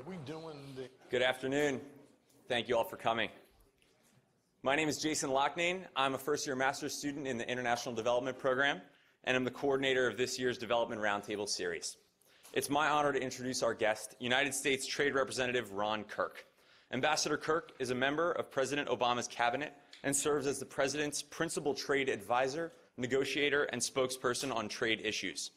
Are we doing the... Good afternoon. Thank you all for coming. My name is Jason Locknane. I'm a first-year master's student in the International Development Program, and I'm the coordinator of this year's Development Roundtable series. It's my honor to introduce our guest, United States Trade Representative Ron Kirk. Ambassador Kirk is a member of President Obama's cabinet and serves as the President's principal trade advisor, negotiator, and spokesperson on trade issues.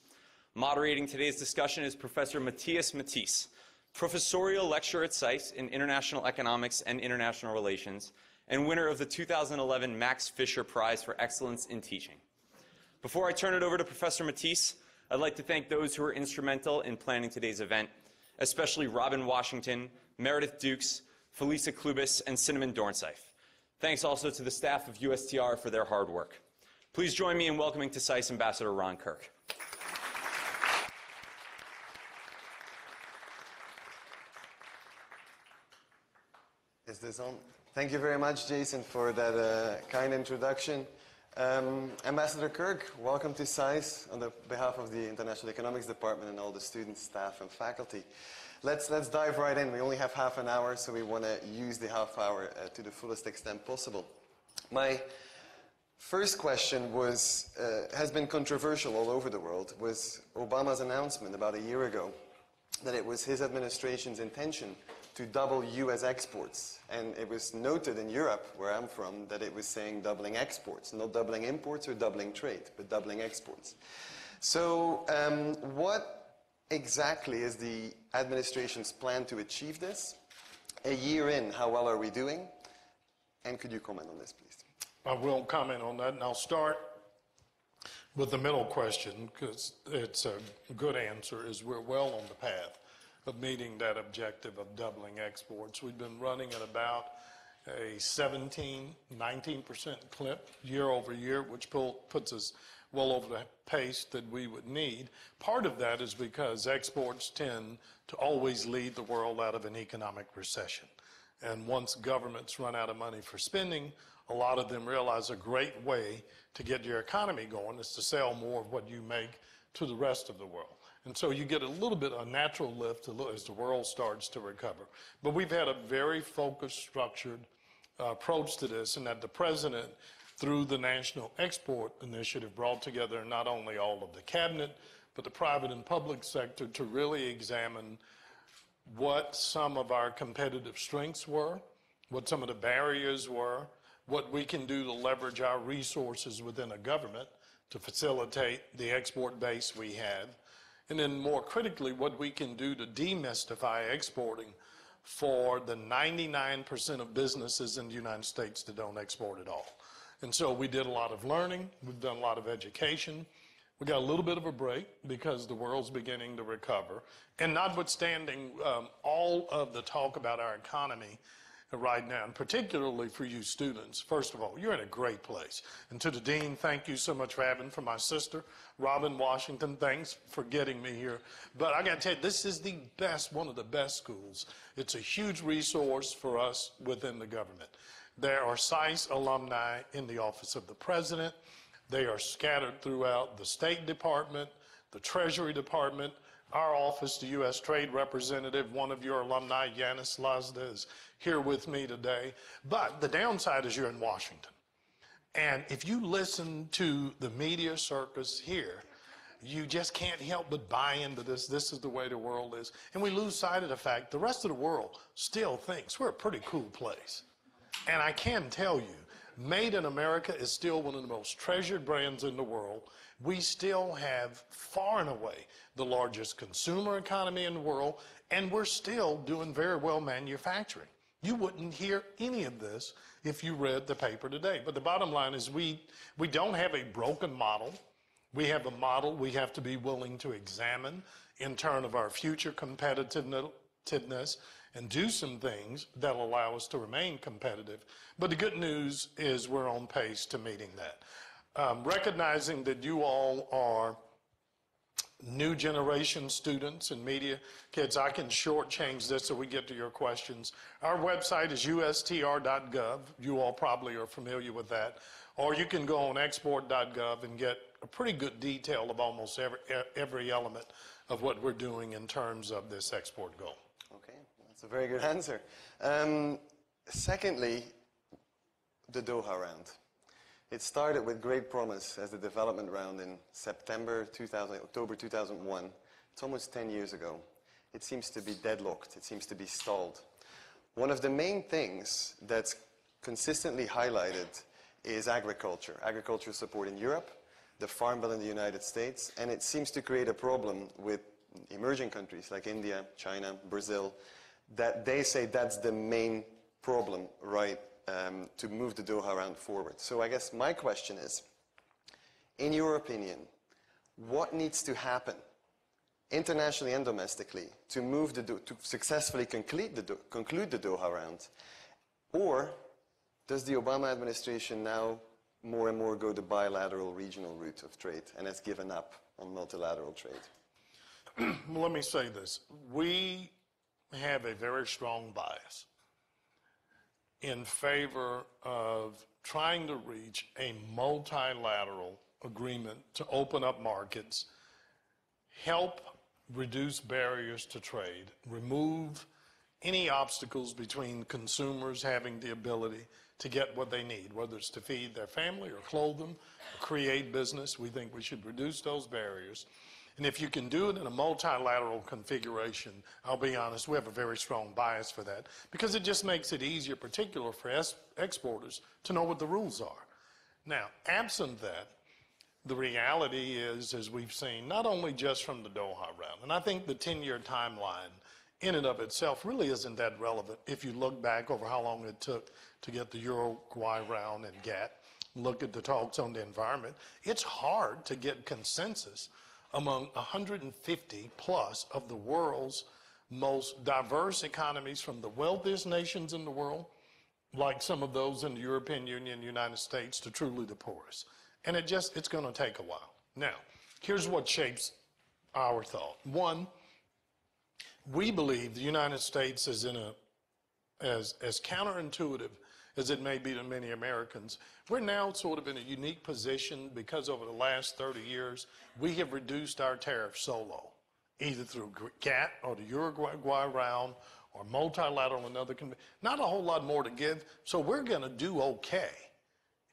Moderating today's discussion is Professor Matthias Matthijs, professorial lecturer at SAIS in International Economics and International Relations, and winner of the 2011 Max Fisher Prize for Excellence in Teaching. Before I turn it over to Professor Matthijs, I'd like to thank those who were instrumental in planning today's event, especially Robin Washington, Meredith Dukes, Felisa Klubis, and Cinnamon Dornsife. Thanks also to the staff of USTR for their hard work. Please join me in welcoming to SAIS Ambassador Ron Kirk. Is this on? Thank you very much, Jason, for that kind introduction. Ambassador Kirk, welcome to SAIS on behalf of the International Economics Department and all the students, staff, and faculty. Let's dive right in. We only have half an hour, so we want to use the half hour to the fullest extent possible. My first question has been controversial all over the world, was Obama's announcement about a year ago that it was his administration's intention to double U.S. exports. And it was noted in Europe, where I'm from, that it was saying doubling exports, not doubling imports or doubling trade, but doubling exports. So what exactly is the administration's plan to achieve this? A year in, how well are we doing? And could you comment on this, please? I will comment on that, and I'll start with the middle question, because it's a good answer, is we're well on the path of meeting that objective of doubling exports. We've been running at about a 19% clip year over year, which puts us well over the pace that we would need. Part of that is because exports tend to always lead the world out of an economic recession. And once governments run out of money for spending, a lot of them realize a great way to get your economy going is to sell more of what you make to the rest of the world. And so you get a little bit of natural lift as the world starts to recover. But we've had a very focused, structured approach to this, and that the President, through the National Export Initiative, brought together not only all of the cabinet, but the private and public sector to really examine what some of our competitive strengths were, what some of the barriers were, what we can do to leverage our resources within a government to facilitate the export base we have, and then more critically, what we can do to demystify exporting for the 99% of businesses in the United States that don't export at all. And so we did a lot of learning. We've done a lot of education. We got a little bit of a break because the world's beginning to recover. And notwithstanding all of the talk about our economy right now, and particularly for you students, first of all, you're in a great place. And to the Dean, thank you so much for having, for my sister, Robin Washington, thanks for getting me here. But I got to tell you, this is the best, one of the best schools. It's a huge resource for us within the government. There are SAIS alumni in the Office of the President. They are scattered throughout the State Department, the Treasury Department, our office, the U.S. Trade Representative. One of your alumni, Yanis Lazda, is here with me today. But the downside is you're in Washington. And if you listen to the media circus here, you just can't help but buy into this. This is the way the world is. And we lose sight of the fact the rest of the world still thinks we're a pretty cool place. And I can tell you, Made in America is still one of the most treasured brands in the world. We still have far and away the largest consumer economy in the world, and we're still doing very well manufacturing. You wouldn't hear any of this if you read the paper today. But the bottom line is we don't have a broken model. We have a model we have to be willing to examine in terms of our future competitiveness and do some things that will allow us to remain competitive. But the good news is we're on pace to meeting that. Recognizing that you all are new generation students and media kids, I can shortchange this so we get to your questions. Our website is ustr.gov. You all probably are familiar with that. Or you can go on export.gov and get a pretty good detail of almost every element of what we're doing in terms of this export goal. Okay, That's a very good answer. Secondly, the Doha round. It started with great promise as the development round in October 2001. It's almost 10 years ago. It seems to be deadlocked. It seems to be stalled. One of the main things that's consistently highlighted is agriculture. Agriculture support in Europe, the Farm Bill in the United States, and it seems to create a problem with emerging countries like India, China, Brazil, that they say that's the main problem, right, to move the Doha round forward. So I guess my question is, in your opinion, what needs to happen internationally and domestically to successfully conclude the Doha round? Or does the Obama administration now more and more go the bilateral regional route of trade and has given up on multilateral trade? Let me say this. We have a very strong bias in favor of trying to reach a multilateral agreement to open up markets, help reduce barriers to trade, remove any obstacles between consumers having the ability to get what they need, whether it's to feed their family or clothe them, or create business. We think we should reduce those barriers. And if you can do it in a multilateral configuration, I'll be honest, we have a very strong bias for that because it just makes it easier, particularly for exporters, to know what the rules are. Now, absent that, the reality is, as we've seen, not only just from the Doha round, and I think the 10-year timeline in and of itself really isn't that relevant if you look back over how long it took to get the Uruguay round and GATT, look at the talks on the environment. It's hard to get consensus among 150 plus of the world's most diverse economies, from the wealthiest nations in the world, like some of those in the European Union, United States, to truly the poorest. And it's going to take a while. Now, here's what shapes our thought. One, we believe the United States is in as counterintuitive as it may be to many Americans, we're now sort of in a unique position because over the last 30 years, we have reduced our tariffs so low, either through GATT or the Uruguay round or multilateral and other conventions. Not a whole lot more to give, so we're going to do okay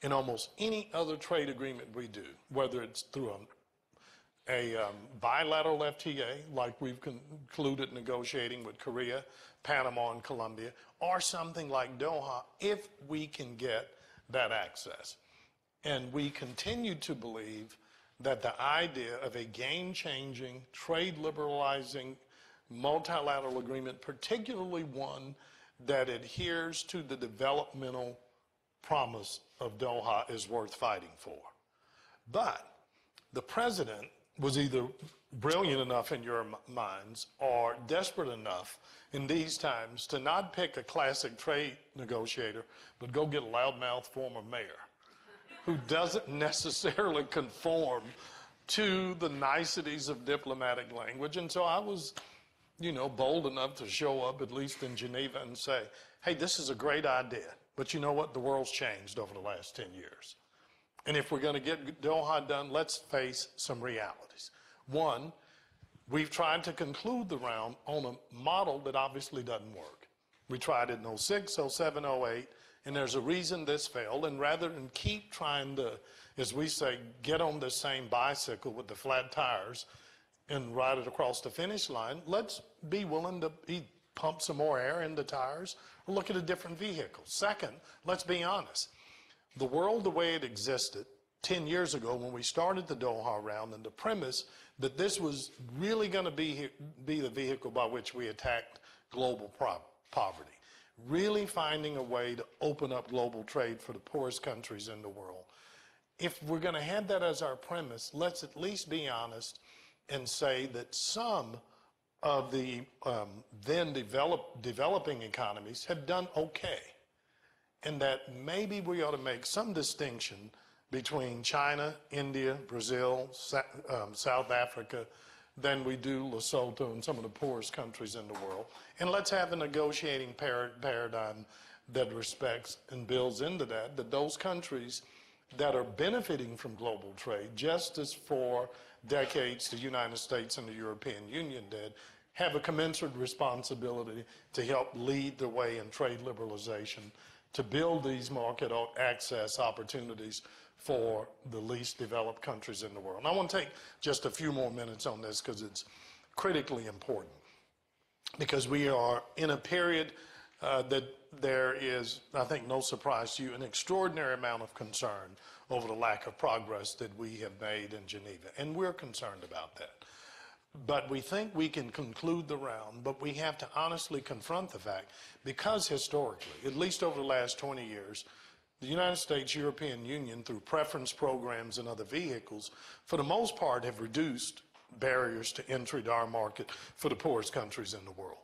in almost any other trade agreement we do, whether it's through a bilateral FTA, like we've concluded negotiating with Korea, Panama, and Colombia, or something like Doha, if we can get that access. And we continue to believe that the idea of a game-changing, trade-liberalizing, multilateral agreement, particularly one that adheres to the developmental promise of Doha, is worth fighting for. But the president was either brilliant enough in your minds or desperate enough in these times to not pick a classic trade negotiator, but go get a loudmouth former mayor who doesn't necessarily conform to the niceties of diplomatic language. And so I was, bold enough to show up, at least in Geneva, and say, hey, this is a great idea, but you know what? The world's changed over the last 10 years. And if we're going to get Doha done, let's face some realities. One, we've tried to conclude the round on a model that obviously doesn't work. We tried it in 06, 07, 08, and there's a reason this failed. And rather than keep trying to, as we say, get on the same bicycle with the flat tires and ride it across the finish line, let's be willing to pump some more air in the tires or look at a different vehicle. Second, let's be honest. The world the way it existed 10 years ago when we started the Doha round, and the premise that this was really going to be the vehicle by which we attacked global poverty, really finding a way to open up global trade for the poorest countries in the world. If we're going to have that as our premise, let's at least be honest and say that some of the then developing economies have done okay, and that maybe we ought to make some distinction between China, India, Brazil, South Africa, than we do Lesotho and some of the poorest countries in the world. And let's have a negotiating paradigm that respects and builds into that those countries that are benefiting from global trade, just as for decades the United States and the European Union did, have a commensurate responsibility to help lead the way in trade liberalization, to build these market access opportunities for the least developed countries in the world. And I want to take just a few more minutes on this because it's critically important. Because we are in a period that there is, I think no surprise to you, an extraordinary amount of concern over the lack of progress that we have made in Geneva. And we're concerned about that. But we think we can conclude the round, but we have to honestly confront the fact, because historically, at least over the last 20 years, the United States, European Union, through preference programs and other vehicles, for the most part have reduced barriers to entry to our market for the poorest countries in the world.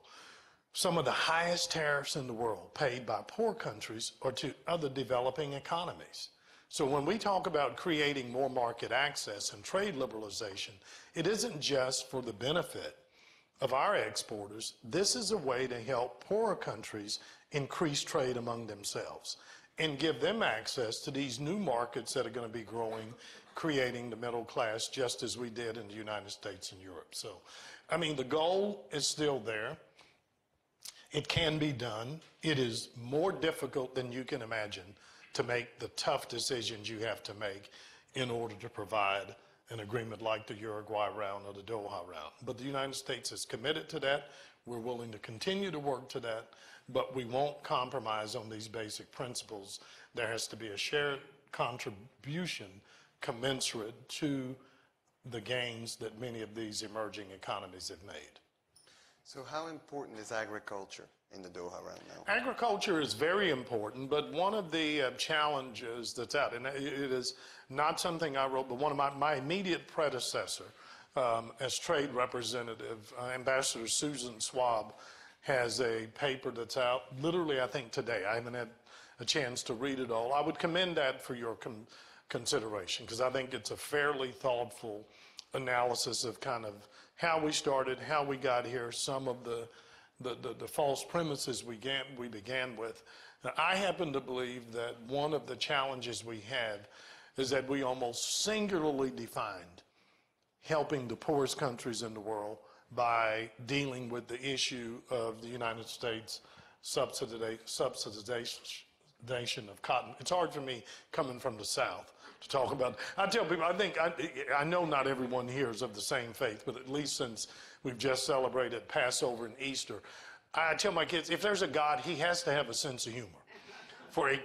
Some of the highest tariffs in the world paid by poor countries are to other developing economies. So when we talk about creating more market access and trade liberalization, it isn't just for the benefit of our exporters. This is a way to help poorer countries increase trade among themselves and give them access to these new markets that are going to be growing, creating the middle class, just as we did in the United States and Europe. So, I mean, the goal is still there. It can be done. It is more difficult than you can imagine to make the tough decisions you have to make in order to provide an agreement like the Uruguay round or the Doha round. But the United States is committed to that. We're willing to continue to work to that, but we won't compromise on these basic principles. There has to be a shared contribution commensurate to the gains that many of these emerging economies have made. So how important is agriculture in the Doha round now? Agriculture is very important, but one of the challenges that's out, and it is not something I wrote, but one of my immediate predecessor as trade representative, Ambassador Susan Schwab, has a paper that's out literally, I think, today. I haven't had a chance to read it all. I would commend that for your consideration, because I think it's a fairly thoughtful analysis of kind of how we started, how we got here, some of the false premises we began with. Now, I happen to believe that one of the challenges we had is that we almost singularly defined helping the poorest countries in the world by dealing with the issue of the United States subsidization of cotton. It's hard for me coming from the South to talk about. I tell people, I know not everyone here is of the same faith, but at least since we've just celebrated Passover and Easter, I tell my kids, if there's a God, he has to have a sense of humor. For a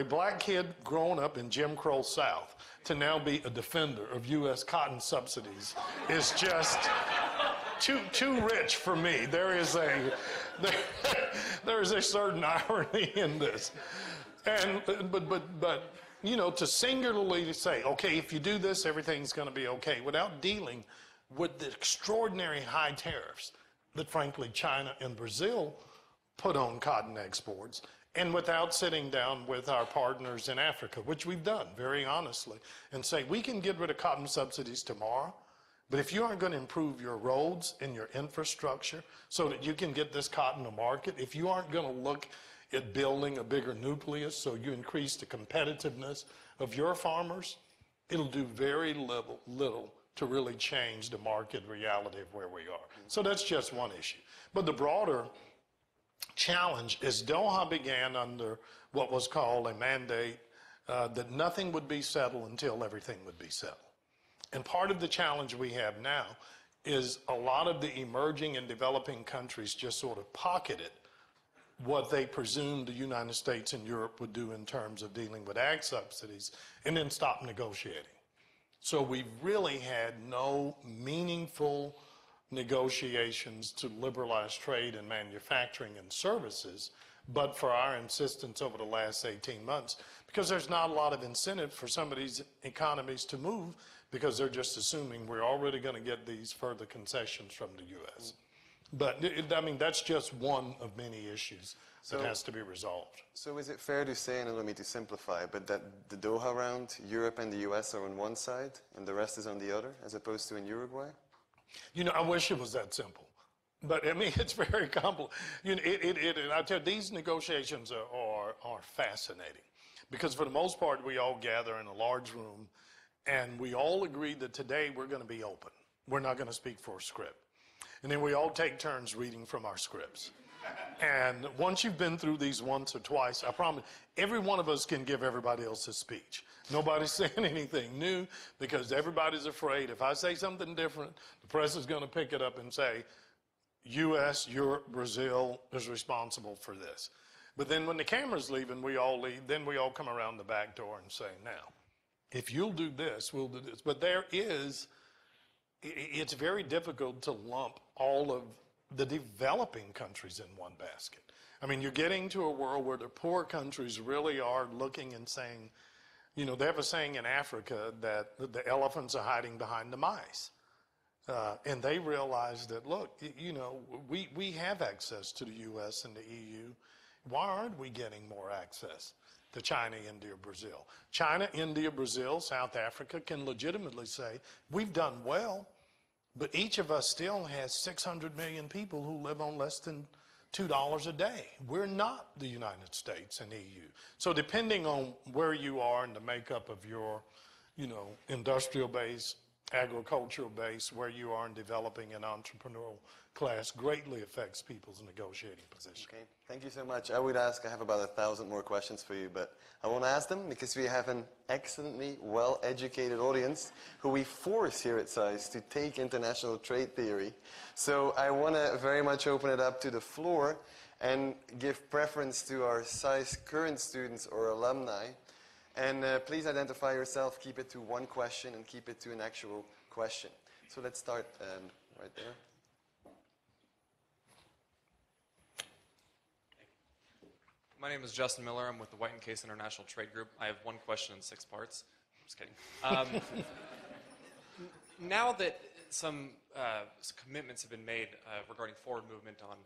black kid growing up in Jim Crow South to now be a defender of U.S. cotton subsidies is just too rich for me. There is a certain irony in this. But you know, to singularly say, okay, if you do this, everything's going to be okay, without dealing with the extraordinary high tariffs that, frankly, China and Brazil put on cotton exports, and without sitting down with our partners in Africa, which we've done very honestly, and say, we can get rid of cotton subsidies tomorrow, but if you aren't going to improve your roads and your infrastructure so that you can get this cotton to market, if you aren't going to look at building a bigger nucleus so you increase the competitiveness of your farmers, it'll do very little to really change the market reality of where we are. So that's just one issue. But the broader challenge is Doha began under what was called a mandate that nothing would be settled until everything would be settled. And part of the challenge we have now is a lot of the emerging and developing countries just sort of pocketed what they presumed the United States and Europe would do in terms of dealing with ag subsidies, and then stop negotiating. So we've really had no meaningful negotiations to liberalize trade and manufacturing and services, but for our insistence over the last 18 months, because there's not a lot of incentive for some of these economies to move, because they're just assuming we're already going to get these further concessions from the U.S. But, I mean, that's just one of many issues that has to be resolved. So is it fair to say, and I don't mean to simplify, but that the Doha round, Europe and the U.S. are on one side and the rest is on the other, as opposed to in Uruguay? You know, I wish it was that simple. But, I mean, it's very complicated. You know, I tell you, these negotiations are fascinating. Because for the most part, we all gather in a large room, and we all agree that today we're going to be open. We're not going to speak for a script. And then we all take turns reading from our scripts. And once you've been through these once or twice, I promise, every one of us can give everybody else a speech. Nobody's saying anything new because everybody's afraid if I say something different, the press is going to pick it up and say, U.S., Europe, Brazil is responsible for this. But then when the camera's leaving, we all leave. Then we all come around the back door and say, now, if you'll do this, we'll do this. But it's very difficult to lump all of the developing countries in one basket. I mean, you're getting to a world where the poor countries really are looking and saying, you know, they have a saying in Africa that the elephants are hiding behind the mice. And they realize that, look, you know, we have access to the U.S. and the EU. Why aren't we getting more access to China, India, Brazil? China, India, Brazil, South Africa can legitimately say, we've done well, but each of us still has 600 million people who live on less than $2 a day. We're not the United States and EU. So depending on where you are and the makeup of your, you know, industrial base, agricultural base, where you are in developing an entrepreneurial class greatly affects people's negotiating position. Okay, thank you so much. I would ask, I have about 1,000 more questions for you, but I won't ask them because we have an excellently well-educated audience who we force here at SAIS to take international trade theory. So I want to very much open it up to the floor and give preference to our SAIS current students or alumni. And please identify yourself, keep it to one question, and keep it to an actual question. So let's start right there. My name is Justin Miller. I'm with the White & Case International Trade Group. I have one question in 6 parts. I'm just kidding. Now that some commitments have been made regarding forward movement on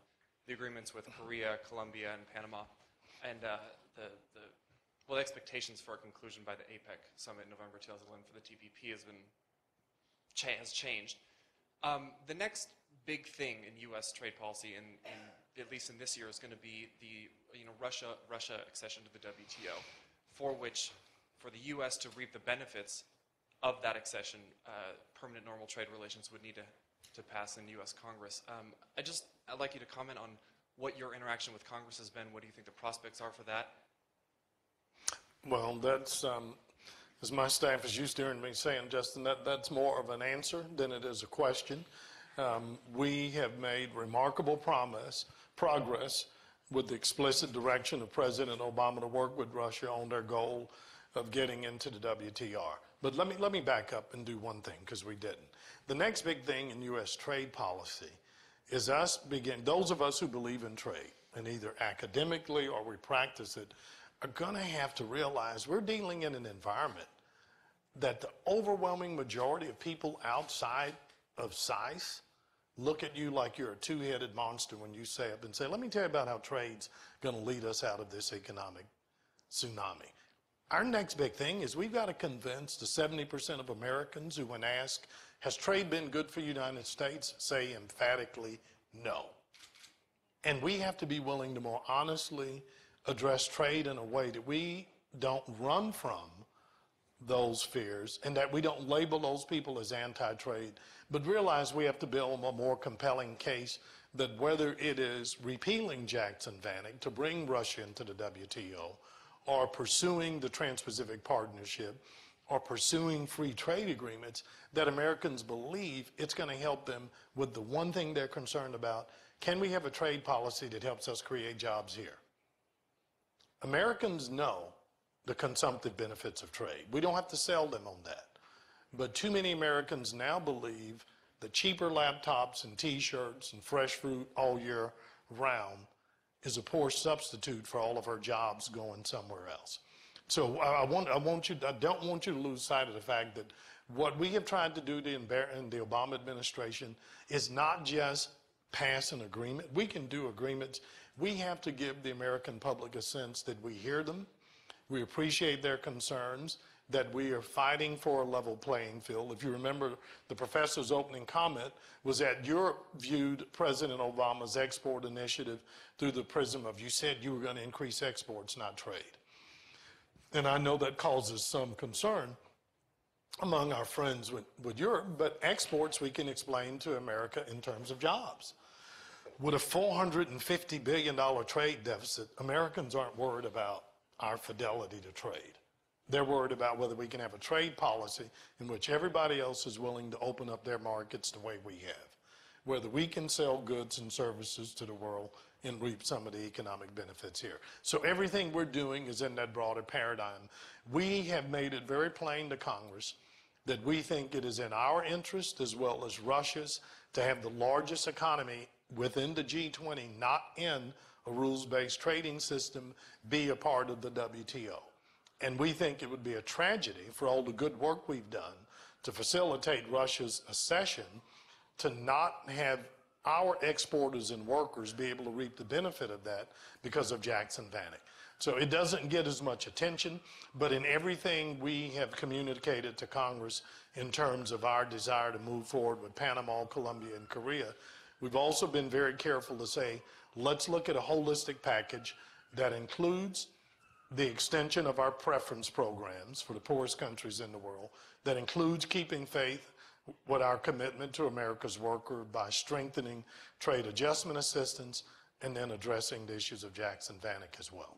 the agreements with Korea, Colombia, and Panama, and the expectations for a conclusion by the APEC summit in November 2011 for the TPP has changed. The next big thing in U.S. trade policy, at least in this year, is going to be the Russia accession to the WTO, for the U.S. to reap the benefits of that accession, permanent normal trade relations would need to pass in U.S. Congress. I'd like you to comment on what your interaction with Congress has been. What do you think the prospects are for that? Well, that's, as my staff is used to hearing me saying, Justin, that's more of an answer than it is a question. We have made remarkable progress with the explicit direction of President Obama to work with Russia on their goal of getting into the WTR. But let me back up and do one thing, because we didn't. The next big thing in U.S. trade policy is those of us who believe in trade, and either academically or we practice it, are going to have to realize we're dealing in an environment that the overwhelming majority of people outside of SAIS look at you like you're a two-headed monster when you say up and say, let me tell you about how trade's going to lead us out of this economic tsunami. Our next big thing is we've got to convince the 70% of Americans who, when asked, has trade been good for the United States, say emphatically no. And we have to be willing to more honestly address trade in a way that we don't run from those fears and that we don't label those people as anti-trade, but realize we have to build a more compelling case that whether it is repealing Jackson-Vanik to bring Russia into the WTO or pursuing the Trans-Pacific Partnership or pursuing free trade agreements, that Americans believe it's going to help them with the one thing they're concerned about. Can we have a trade policy that helps us create jobs here? Americans know the consumptive benefits of trade. We don't have to sell them on that. But too many Americans now believe that cheaper laptops and T-shirts and fresh fruit all year round is a poor substitute for all of our jobs going somewhere else. So I don't want you to lose sight of the fact that what we have tried to do in the Obama administration is not just pass an agreement. We can do agreements. We have to give the American public a sense that we hear them, we appreciate their concerns, that we are fighting for a level playing field. If you remember, the professor's opening comment was that Europe viewed President Obama's export initiative through the prism of, you said you were going to increase exports, not trade. And I know that causes some concern. among our friends with Europe, but exports we can explain to America in terms of jobs. With a $450 billion trade deficit, Americans aren't worried about our fidelity to trade. They're worried about whether we can have a trade policy in which everybody else is willing to open up their markets the way we have, whether we can sell goods and services to the world and reap some of the economic benefits here. So everything we're doing is in that broader paradigm. We have made it very plain to Congress that we think it is in our interest as well as Russia's to have the largest economy within the G20, not in a rules-based trading system, be a part of the WTO. And we think it would be a tragedy for all the good work we've done to facilitate Russia's accession to not have our exporters and workers be able to reap the benefit of that because of Jackson-Vanik. So it doesn't get as much attention, but in everything we have communicated to Congress in terms of our desire to move forward with Panama, Colombia, and Korea, we've also been very careful to say, let's look at a holistic package that includes the extension of our preference programs for the poorest countries in the world, that includes keeping faith with our commitment to America's worker by strengthening trade adjustment assistance and then addressing the issues of Jackson-Vanik as well.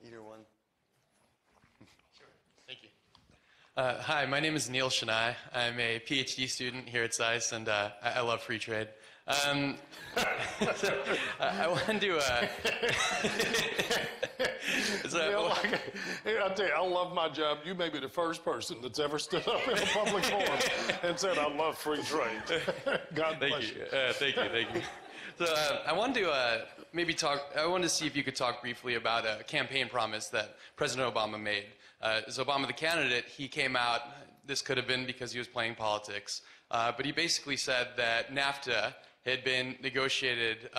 Either one. Thank you. Hi, my name is Neil Shania. I'm a PhD student here at SAIS, and I love free trade. I want to... I'll tell you, I love my job. You may be the first person that's ever stood up in a public forum and said, I love free trade. God bless you. Thank you. So I wanted to I wanted to see if you could talk briefly about a campaign promise that President Obama made. As Obama the candidate, he came out, this could have been because he was playing politics, but he basically said that NAFTA had been negotiated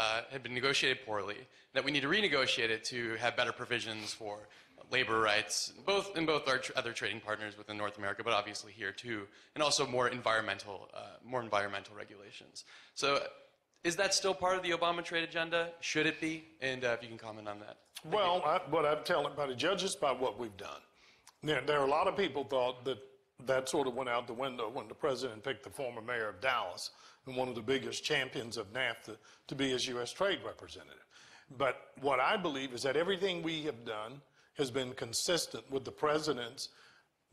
poorly, that we need to renegotiate it to have better provisions for labor rights, in both our other trading partners within North America, but obviously here too, and also more environmental regulations. So is that still part of the Obama trade agenda? Should it be? And if you can comment on that. Well, what I'd tell everybody, judge us by what we've done. There are a lot of people thought that sort of went out the window when the president picked the former mayor of Dallas and one of the biggest champions of NAFTA to be his U.S. trade representative. But what I believe is that everything we have done has been consistent with the president's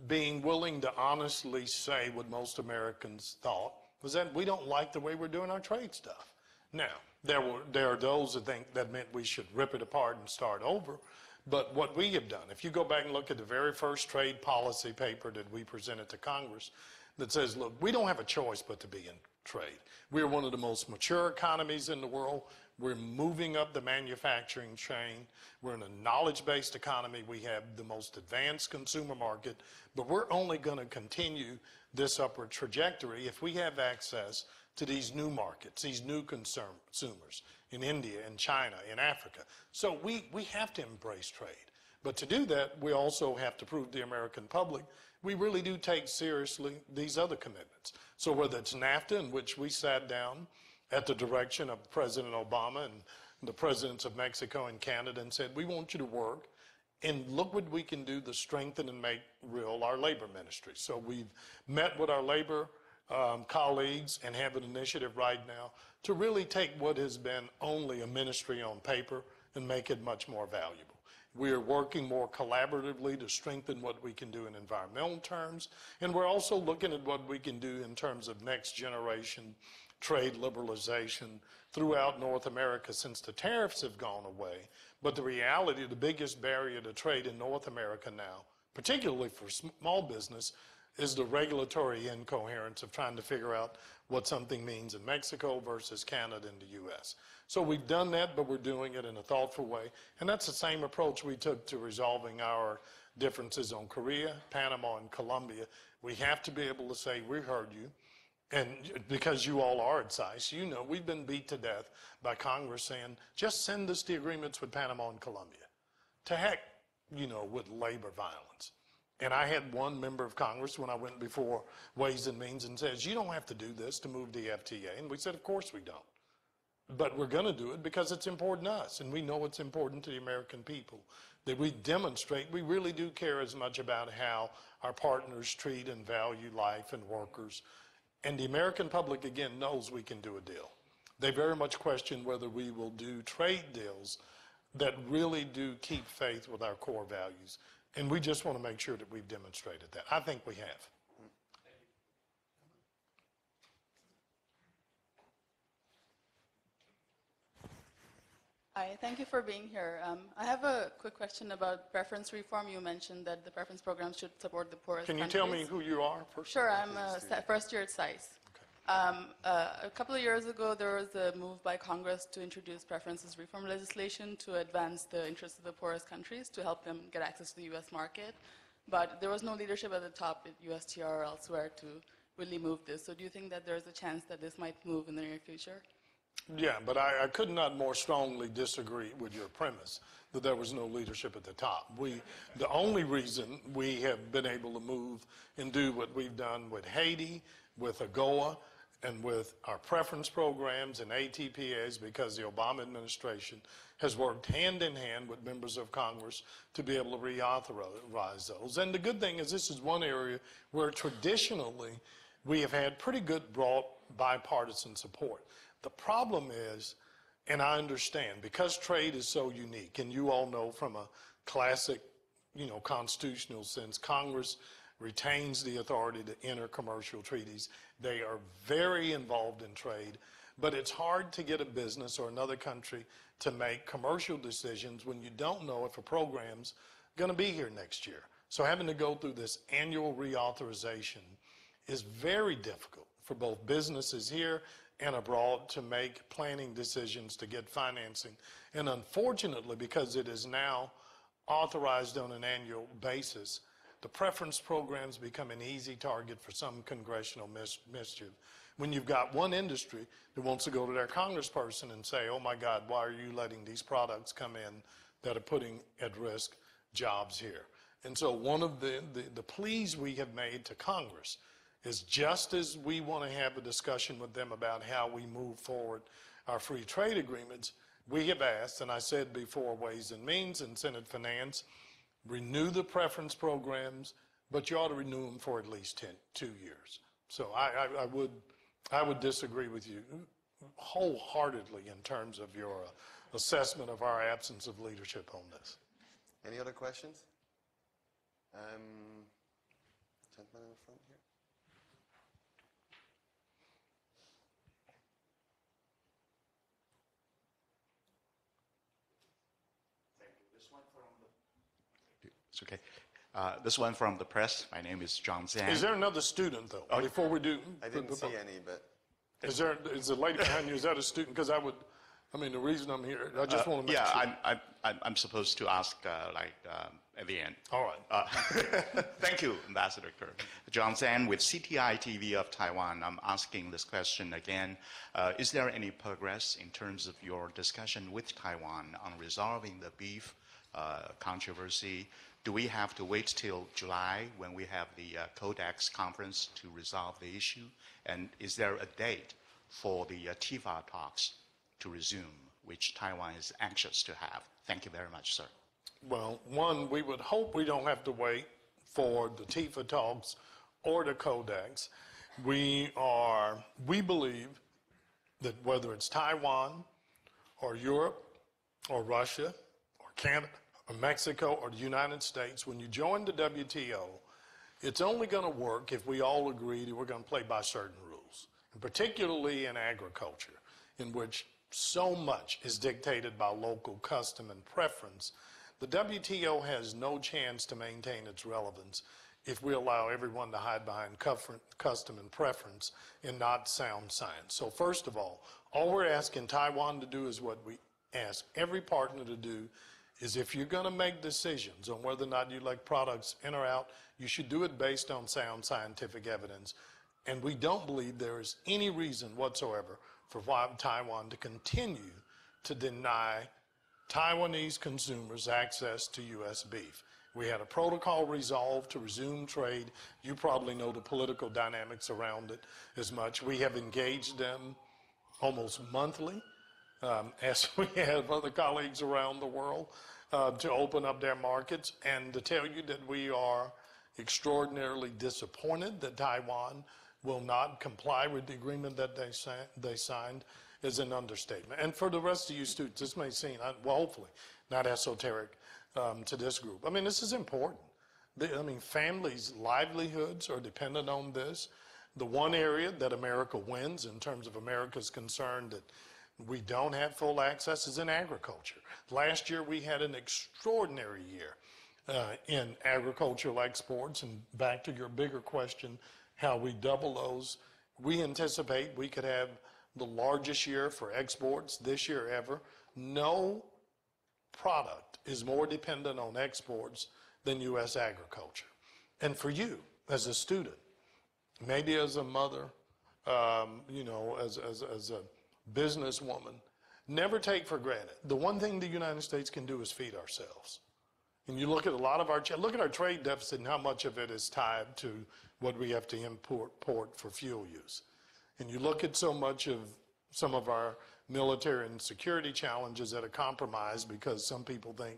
being willing to honestly say what most Americans thought, was that we don't like the way we're doing our trade stuff. Now, there are those that think that meant we should rip it apart and start over. But what we have done, if you go back and look at the very first trade policy paper that we presented to Congress that says, look, we don't have a choice but to be in trade. We're one of the most mature economies in the world. We're moving up the manufacturing chain. We're in a knowledge-based economy. We have the most advanced consumer market. But we're only going to continue this upward trajectory if we have access to these new markets, these new consumers in India, in China, in Africa. So we have to embrace trade. But to do that, we also have to prove to the American public we really do take seriously these other commitments. So whether it's NAFTA, in which we sat down at the direction of President Obama and the presidents of Mexico and Canada and said, we want you to work and look what we can do to strengthen and make real our labor ministry. So we've met with our labor colleagues and have an initiative right now to really take what has been only a ministry on paper and make it much more valuable. We are working more collaboratively to strengthen what we can do in environmental terms, and we're also looking at what we can do in terms of next generation trade liberalization throughout North America since the tariffs have gone away. But the reality, the biggest barrier to trade in North America now, particularly for small business, is the regulatory incoherence of trying to figure out what something means in Mexico versus Canada and the U.S. So we've done that, but we're doing it in a thoughtful way. And that's the same approach we took to resolving our differences on Korea, Panama, and Colombia. We have to be able to say, we heard you. And because you all are at SAIS, you know we've been beat to death by Congress saying, just send us the agreements with Panama and Colombia. To heck, with labor violence. And I had one member of Congress when I went before Ways and Means and says, you don't have to do this to move the FTA. And we said, of course we don't. But we're going to do it because it's important to us, and we know it's important to the American people, that we demonstrate we really do care as much about how our partners treat and value life and workers. And the American public, again, knows we can do a deal. They very much question whether we will do trade deals that really do keep faith with our core values. And we just want to make sure that we've demonstrated that. I think we have. Hi, thank you for being here. I have a quick question about preference reform. You mentioned that the preference program should support the poorest Can you countries. tell me who you are first? Sure, I'm a first year at SAIS. A couple of years ago, there was a move by Congress to introduce preferences reform legislation to advance the interests of the poorest countries to help them get access to the U.S. market. But there was no leadership at the top at USTR or elsewhere to really move this. So do you think that there's a chance that this might move in the near future? Yeah, but I could not more strongly disagree with your premise that there was no leadership at the top. The only reason we have been able to move and do what we've done with Haiti, with AGOA, and with our preference programs and ATPAs because the Obama administration has worked hand in hand with members of Congress to be able to reauthorize those. And the good thing is this is one area where traditionally we have had pretty good broad bipartisan support. The problem is, and I understand, because trade is so unique, and you all know from a classic, constitutional sense, Congress retains the authority to enter commercial treaties. They are very involved in trade, but it's hard to get a business or another country to make commercial decisions when you don't know if a program's going to be here next year. So having to go through this annual reauthorization is very difficult for both businesses here and abroad to make planning decisions to get financing. And unfortunately, because it is now authorized on an annual basis, the preference programs become an easy target for some congressional mischief. When you've got one industry that wants to go to their congressperson and say, oh my God, why are you letting these products come in that are putting at risk jobs here? And so one of the pleas we have made to Congress is just as we want to have a discussion with them about how we move forward our free trade agreements, we have asked, and I said before, Ways and Means and Senate Finance, renew the preference programs, but you ought to renew them for at least 2 years. So I would disagree with you wholeheartedly in terms of your assessment of our absence of leadership on this. Any other questions? Gentleman in the front here. It's okay. This one from the press. My name is John Zhang. Is there another student, though, before we do? I didn't see any, but... Is the lady behind you, is that a student? Because the reason I'm here, I just want to make sure. Yeah, I'm supposed to ask, at the end. All right. Thank you, Ambassador Kirk. John Zhang with CTI TV of Taiwan. I'm asking this question again. Is there any progress in terms of your discussion with Taiwan on resolving the beef controversy? Do we have to wait till July when we have the Codex conference to resolve the issue? And is there a date for the TIFA talks to resume, which Taiwan is anxious to have? Thank you very much, sir. Well, one, we would hope we don't have to wait for the TIFA talks or the Codex. We believe that whether it's Taiwan or Europe or Russia or Canada or Mexico or the United States, when you join the WTO, it's only going to work if we all agree that we're going to play by certain rules, and particularly in agriculture, in which so much is dictated by local custom and preference. The WTO has no chance to maintain its relevance if we allow everyone to hide behind custom and preference and not sound science. So first of all we're asking Taiwan to do is what we ask every partner to do, is if you're going to make decisions on whether or not you like products in or out, you should do it based on sound scientific evidence. And we don't believe there is any reason whatsoever for Taiwan to continue to deny Taiwanese consumers access to U.S. beef. We had a protocol resolved to resume trade. You probably know the political dynamics around it as much. We have engaged them almost monthly as we have other colleagues around the world, to open up their markets, and to tell you that we are extraordinarily disappointed that Taiwan will not comply with the agreement that they signed is an understatement. And for the rest of you students, this may seem, well, hopefully, not esoteric to this group. I mean, this is important. Families' livelihoods are dependent on this. The one area that America wins in terms of America's concern that we don't have full access is in agriculture. Last year, we had an extraordinary year in agricultural exports. And back to your bigger question, how we double those, we anticipate we could have the largest year for exports this year ever. No product is more dependent on exports than U.S. agriculture. And for you, as a student, maybe as a mother, as a businesswoman, never take for granted. The one thing the United States can do is feed ourselves. And you look at a lot of our trade deficit and how much of it is tied to what we have to import for fuel use. And you look at so much of some of our military and security challenges that are compromised because some people think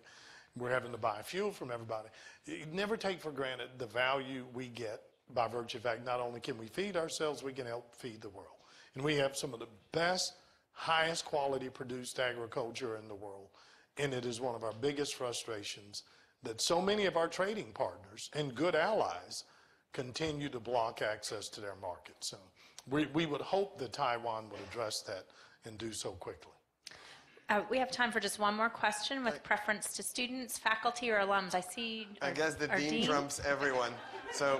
we're having to buy fuel from everybody. You never take for granted the value we get by virtue of the fact not only can we feed ourselves, we can help feed the world. And we have some of the best, highest quality produced agriculture in the world. And it is one of our biggest frustrations that so many of our trading partners and good allies continue to block access to their markets. So we would hope that Taiwan would address that and do so quickly. We have time for just one more question with preference to students, faculty, or alums. I guess the dean trumps everyone. So.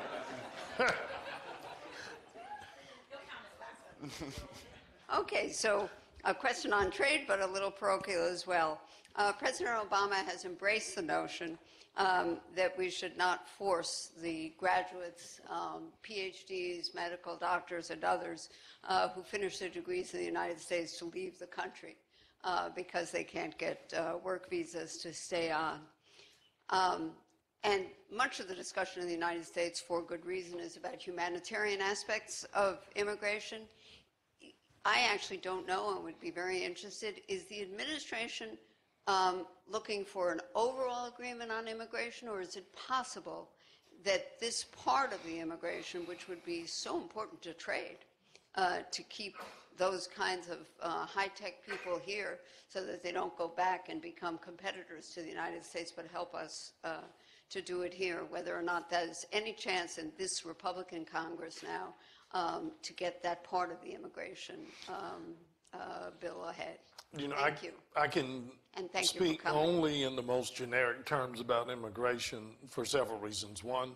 Okay, so a question on trade, but a little parochial as well. President Obama has embraced the notion that we should not force the graduates, PhDs, medical doctors, and others who finish their degrees in the United States to leave the country because they can't get work visas to stay on. And much of the discussion in the United States, for good reason, is about humanitarian aspects of immigration. I actually don't know and would be very interested. Is the administration looking for an overall agreement on immigration, or is it possible that this part of the immigration, which would be so important to trade, to keep those kinds of high-tech people here so that they don't go back and become competitors to the United States, but help us to do it here, whether or not there's any chance in this Republican Congress now to get that part of the immigration bill ahead. Thank you. I can speak only in the most generic terms about immigration for several reasons. One,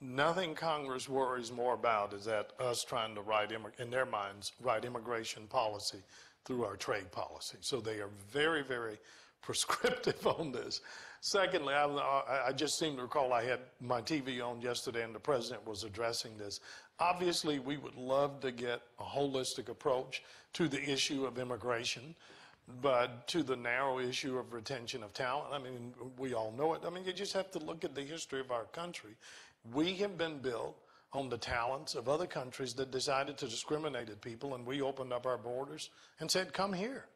nothing Congress worries more about is that us trying to in their minds, write immigration policy through our trade policy. So they are very, very prescriptive on this. Secondly, I just seem to recall I had my TV on yesterday and the president was addressing this. Obviously, we would love to get a holistic approach to the issue of immigration, but to the narrow issue of retention of talent, I mean, we all know it. I mean, you just have to look at the history of our country. We have been built on the talents of other countries that decided to discriminate at people, and we opened up our borders and said, come here.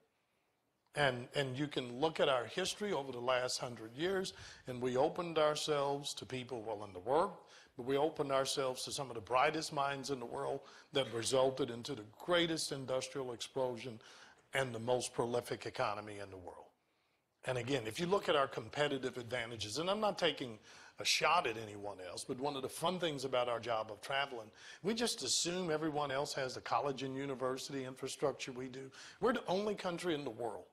And you can look at our history over the last 100 years, and we opened ourselves to people well in the world, but we opened ourselves to some of the brightest minds in the world that resulted into the greatest industrial explosion and the most prolific economy in the world. And again, if you look at our competitive advantages, and I'm not taking a shot at anyone else, but one of the fun things about our job of traveling, we just assume everyone else has the college and university infrastructure we do. We're the only country in the world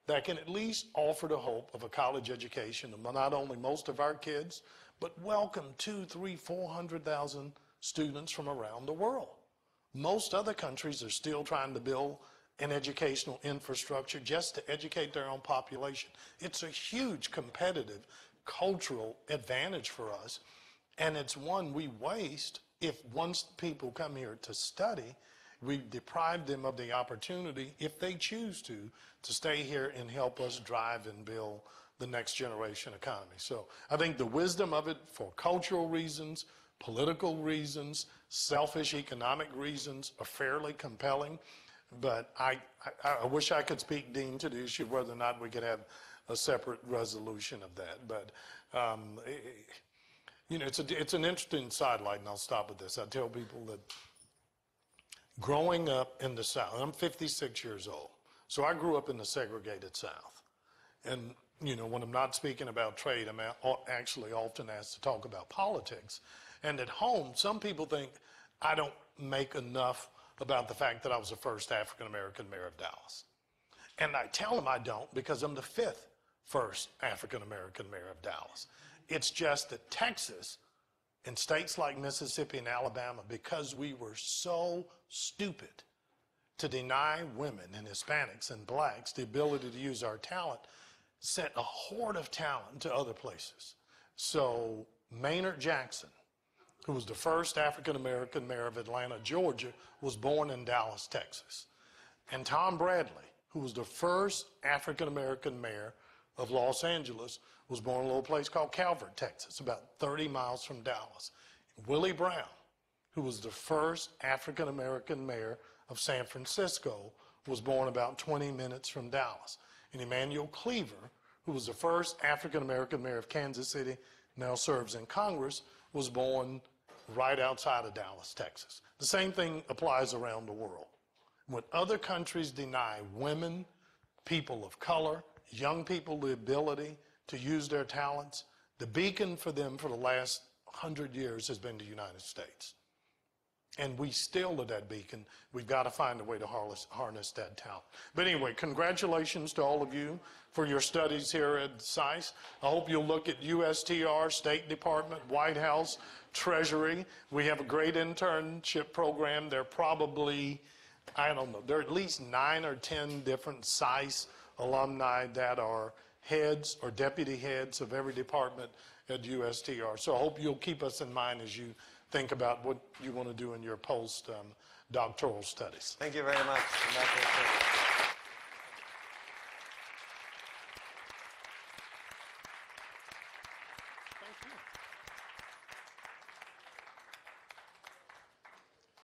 that can at least offer the hope of a college education to not only most of our kids, but welcome 200,000, 300,000, 400,000 students from around the world. Most other countries are still trying to build an educational infrastructure just to educate their own population. It's a huge competitive cultural advantage for us, and it's one we waste if once people come here to study, we deprive them of the opportunity, if they choose to stay here and help us drive and build the next generation economy. So I think the wisdom of it for cultural reasons, political reasons, selfish economic reasons are fairly compelling. But I wish I could speak, Dean, to the issue of whether or not we could have a separate resolution of that. But, you know, it's an interesting sidelight, and I'll stop with this. I tell people that growing up in the South, I'm 56 years old, so I grew up in the segregated South. And, you know, when I'm not speaking about trade, I'm actually often asked to talk about politics. And at home, some people think I don't make enough about the fact that I was the first African-American mayor of Dallas. And I tell them I don't because I'm the 5th first African-American mayor of Dallas. It's just that Texas and states like Mississippi and Alabama, because we were so stupid to deny women and Hispanics and blacks the ability to use our talent, sent a horde of talent to other places. So Maynard Jackson, who was the first African-American mayor of Atlanta, Georgia, was born in Dallas, Texas. And Tom Bradley, who was the first African-American mayor of Los Angeles, was born in a little place called Calvert, Texas, about 30 miles from Dallas. Willie Brown, who was the first African-American mayor of San Francisco, was born about 20 minutes from Dallas. And Emmanuel Cleaver, who was the first African-American mayor of Kansas City, now serves in Congress, was born right outside of Dallas, Texas. The same thing applies around the world. When other countries deny women, people of color, young people the ability to use their talents, the beacon for them for the last 100 years has been the United States. And we still are that beacon. We've got to find a way to harness that talent. But anyway, congratulations to all of you for your studies here at SAIS. I hope you'll look at USTR, State Department, White House, Treasury. We have a great internship program. There are probably, I don't know, there are at least 9 or 10 different SAIS alumni that are heads or deputy heads of every department at USTR. So I hope you'll keep us in mind as you think about what you want to do in your post-doctoral studies. Thank you very much. Thank you.